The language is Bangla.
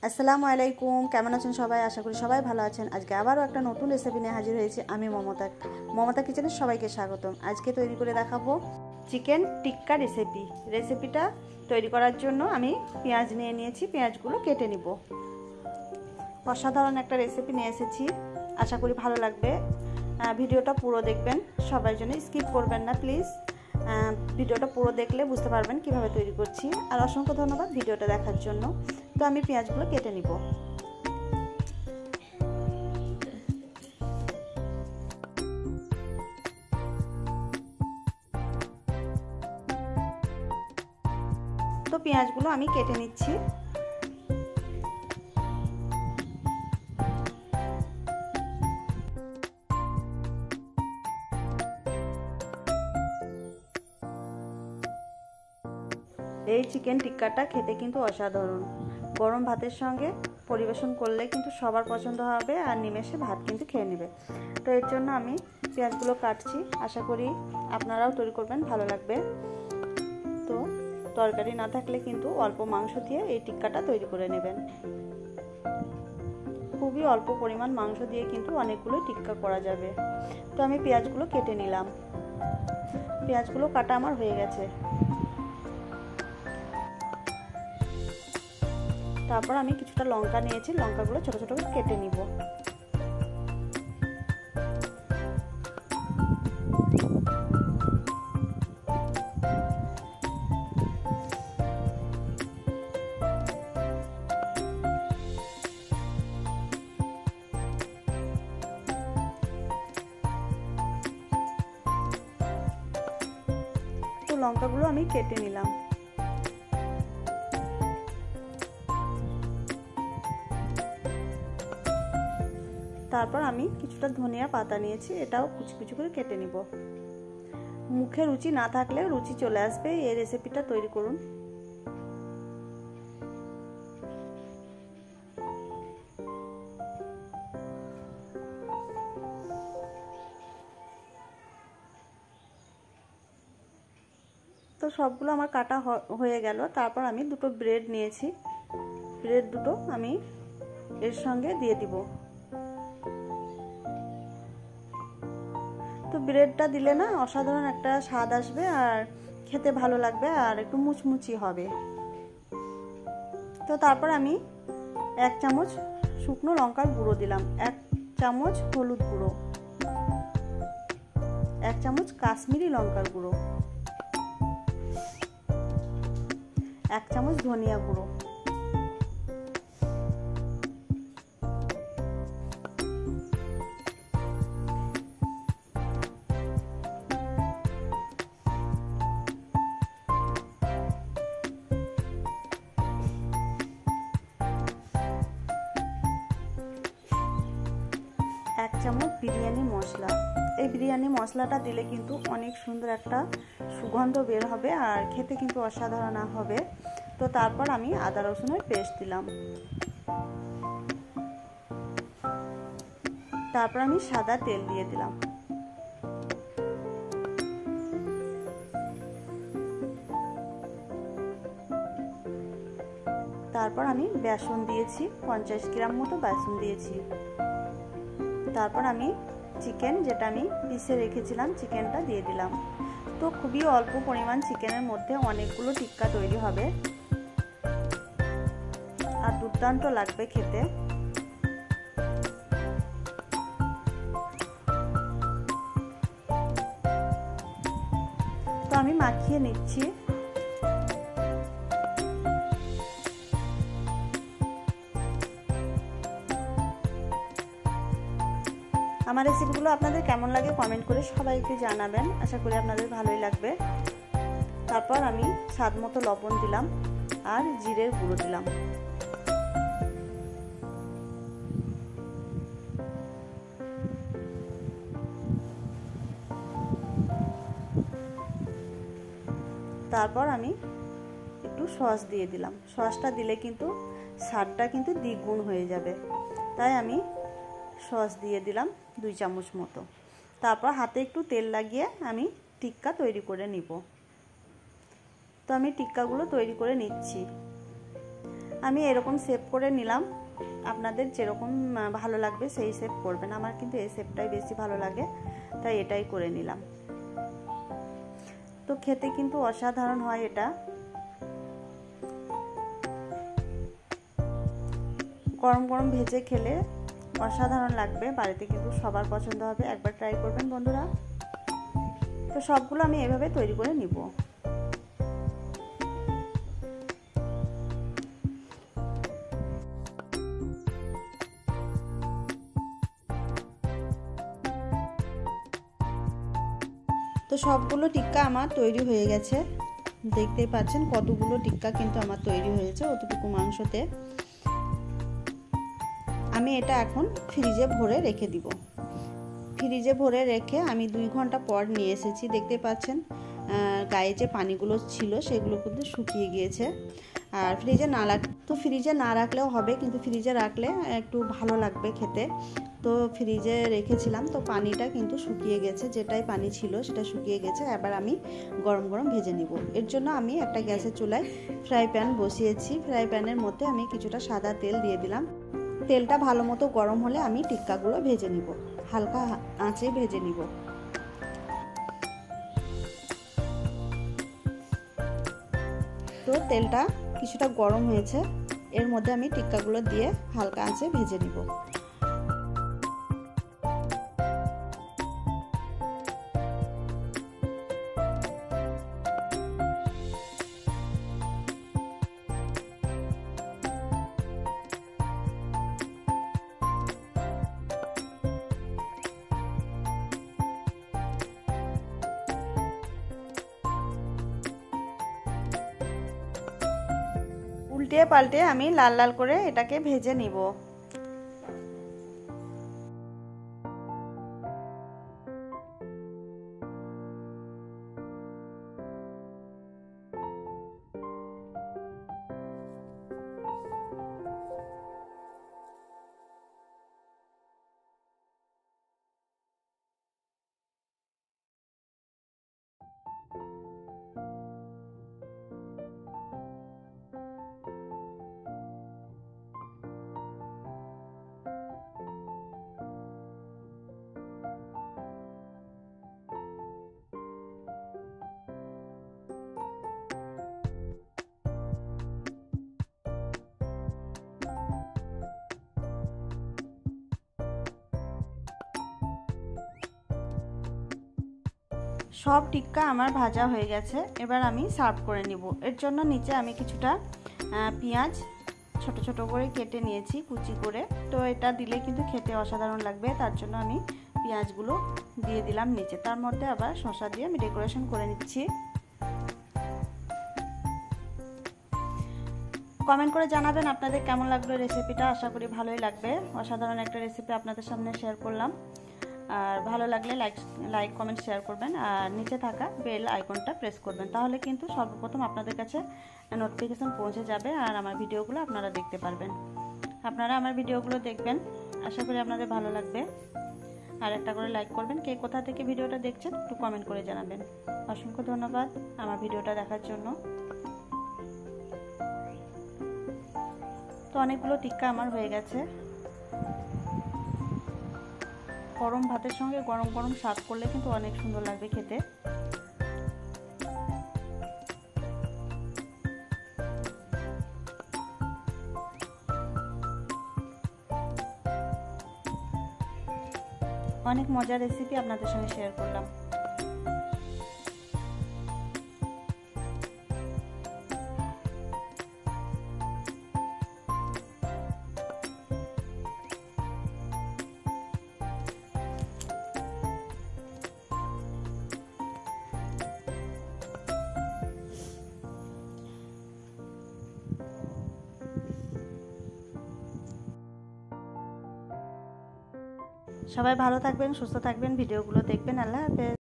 আসসালামু আলাইকুম, কেমন আছেন সবাই? আশা করি সবাই ভালো আছেন। আজকে আবারও একটা নতুন রেসিপি নিয়ে হাজির হয়েছি আমি মমতা কিচেনে সবাইকে স্বাগতম। আজকে তৈরি করে দেখাবো চিকেন টিক্কা রেসিপিটা তৈরি করার জন্য আমি পেঁয়াজ নিয়ে নিয়েছি। পেঁয়াজগুলো কেটে নিব। অসাধারণ একটা রেসিপি নিয়ে এসেছি, আশা করি ভালো লাগবে। ভিডিওটা পুরো দেখবেন, সবাই জন্য স্কিপ করবেন না প্লিজ। ভিডিওটা পুরো দেখলে বুঝতে পারবেন কিভাবে তৈরি করছি। আর অসংখ্য ধন্যবাদ ভিডিওটা দেখার জন্য। তো আমি পেঁয়াজগুলো কেটে নিব। তো পেঁয়াজগুলো আমি কেটে নিচ্ছি। এই চিকেন টিক্কাটা খেতে কিন্তু অসাধারণ। গরম ভাতের সঙ্গে পরিবেশন করলে কিন্তু সবার পছন্দ হবে, আর নিমেষে ভাত কিন্তু খেয়ে নেবে। তো এর জন্য আমি পেঁয়াজগুলো কাটছি। আশা করি আপনারাও তৈরি করবেন, ভালো লাগবে। তো তরকারি না থাকলে কিন্তু অল্প মাংস দিয়ে এই টিক্কাটা তৈরি করে নেবেন। খুবই অল্প পরিমাণ মাংস দিয়ে কিন্তু অনেকগুলো টিক্কা করা যাবে। তো আমি পেঁয়াজগুলো কেটে নিলাম। পেঁয়াজগুলো কাটা আমার হয়ে গেছে। তারপর আমি কিছুটা লঙ্কা নিয়েছি, লঙ্কাগুলো ছোট ছোট করে কেটে নিব। তো লঙ্কাগুলো আমি কেটে নিলাম। তারপর আমি কিছুটা ধনিয়া পাতা নিয়েছি, এটাও কুচি কুচি করে কেটে নিব। মুখে রুচি না থাকলে রুচি চলে আসবে, এই রেসিপিটা তৈরি করুন। তো সবগুলো আমার কাটা হয়ে গেল। তারপর আমি দুটো ব্রেড নিয়েছি, ব্রেড দুটো আমি এর সঙ্গে দিয়ে দিব। তো ব্রেডটা দিলে না অসাধারণ একটা স্বাদ আসবে, আর খেতে ভালো লাগবে, আর একটু মুচমুচি হবে। তো তারপর আমি 1 চামচ শুকনো লঙ্কার গুঁড়ো দিলাম, 1 চামচ হলুদ গুঁড়ো, 1 চামচ কাশ্মীরি লঙ্কার গুঁড়ো, 1 চামচ ধনিয়া গুঁড়ো, এক চামচ বিরিয়ানি মশলা। এই বিরিয়ানি মশলাটা দিলে কিন্তু অনেক সুন্দর একটা সুগন্ধ বের হবে, আর খেতে কিন্তু অসাধারণ হবে। তো তারপর আমি আদা রসুনের পেস্ট দিলাম। তারপর আমি সাদা তেল দিয়ে দিলাম। তারপর আমি বেসন দিয়েছি, 50 গ্রাম মতো বেসন দিয়েছি। তারপর আমি চিকেন, যেটা আমি পিষে রেখেছিলাম, চিকেনটা দিয়ে দিলাম। তো খুবই অল্প পরিমাণ চিকেনের মধ্যে অনেকগুলো টিক্কা তৈরি হবে, আর দুর্দান্ত লাগবে খেতে। তো আমি মাখিয়ে নিচ্ছি। আমার রেসিপিগুলো আপনাদের কেমন লাগে কমেন্ট করে সবাইকে জানাবেন, আশা করি আপনাদের ভালোই লাগবে। তারপর আমি স্বাদ মতো লবণ দিলাম, আর জিরের গুঁড়ো দিলাম। তারপর আমি একটু সস দিয়ে দিলাম। সসটা দিলে কিন্তু স্বাদটা কিন্তু দ্বিগুণ হয়ে যাবে, তাই আমি সস দিয়ে দিলাম 2 চামচ মতো। তারপর হাতে একটু তেল লাগিয়ে আমি টিক্কা তৈরি করে নিব। তো আমি টিক্কাগুলো তৈরি করে নিচ্ছি। আমি এরকম শেপ করে নিলাম, আপনাদের যেরকম ভালো লাগবে সেই শেপ করবেন। আমার কিন্তু এই শেপটাই বেশি ভালো লাগে, তাই এটাই করে নিলাম। তো খেতে কিন্তু অসাধারণ হয় এটা। গরম গরম ভেজে খেলে অসাধারণ লাগবে, বাড়িতে কিন্তু সবার পছন্দ হবে। একবার ট্রাই করবেন বন্ধুরা। তো সবগুলো আমি এভাবে তৈরি করে নিব। তো সবগুলো টিক্কা আমার তৈরি হয়ে গেছে, দেখতেই পাচ্ছেন কতগুলো টিক্কা কিন্তু আমার তৈরি হয়েছে অতটুকু মাংসতে। আমি এটা এখন ফ্রিজে ভরে রেখে দিব। ফ্রিজে ভরে রেখে আমি 2 ঘন্টা পর নিয়ে এসেছি। দেখতে পাচ্ছেন গায়ে যে পানিগুলো ছিল সেগুলো কিন্তু শুকিয়ে গিয়েছে। আর ফ্রিজে না রাখলেও হবে, কিন্তু ফ্রিজে রাখলে একটু ভালো লাগবে খেতে। তো ফ্রিজে রেখেছিলাম, তো পানিটা কিন্তু শুকিয়ে গেছে, যেটাই পানি ছিল সেটা শুকিয়ে গেছে। এবার আমি গরম গরম ভেজে নিব। এর জন্য আমি একটা গ্যাসের চুলায় ফ্রাই প্যান বসিয়েছি। ফ্রাই প্যানের মধ্যে আমি কিছুটা সাদা তেল দিয়ে দিলাম। তেলটা ভালো মতো গরম হলে আমি টিক্কাগুলো ভেজে নিব, হালকা আঁচে ভেজে নিব। তো তেলটা কিছুটা গরম হয়েছে, এর মধ্যে আমি টিক্কাগুলো দিয়ে হালকা আঁচে ভেজে নিব। উল্টে পাল্টে আমি লাল লাল করে এটাকে ভেজে নিব। সব টিক্কা আমার ভাজা হয়ে গেছে, এবার আমি সার্ভ করে নিব। এর জন্য নিচে আমি কিছুটা পেঁয়াজ ছোট ছোট করে কেটে নিয়েছি কুচি করে। তো এটা দিলে কিন্তু খেতে অসাধারণ লাগবে, তার জন্য আমি পেঁয়াজগুলো দিয়ে দিলাম নিচে। তার মধ্যে আবার শসা দিয়ে আমি ডেকোরেশন করে নিচ্ছি। কমেন্ট করে জানাবেন আপনাদের কেমন লাগলো রেসিপিটা। আশা করি ভালোই লাগবে। অসাধারণ একটা রেসিপি আপনাদের সামনে শেয়ার করলাম। আর ভালো লাগলে লাইক কমেন্ট শেয়ার করবেন, আর নিচে থাকা বেল আইকনটা প্রেস করবেন, তাহলে কিন্তু সর্বপ্রথম আপনাদের কাছে নোটিফিকেশন পৌঁছে যাবে আর আমার ভিডিওগুলো আপনারা দেখতে পারবেন। আপনারা আমার ভিডিওগুলো দেখবেন, আশা করি আপনাদের ভালো লাগবে। আর একটা করে লাইক করবেন। কে কোথা থেকে ভিডিওটা দেখছেন একটু কমেন্ট করে জানাবেন। অসংখ্য ধন্যবাদ আমার ভিডিওটা দেখার জন্য। তো অনেকগুলো টিক্কা আমার হয়ে গেছে। গরম ভাতের সঙ্গে গরম গরম সার্ভ করলে কিন্তু অনেক সুন্দর লাগবে খেতে। অনেক মজার রেসিপি আপনাদের সঙ্গে শেয়ার করলাম। সবাই ভালো থাকবেন, সুস্থ থাকবেন, ভিডিওগুলো দেখবেন। আল্লাহ হাফেজ।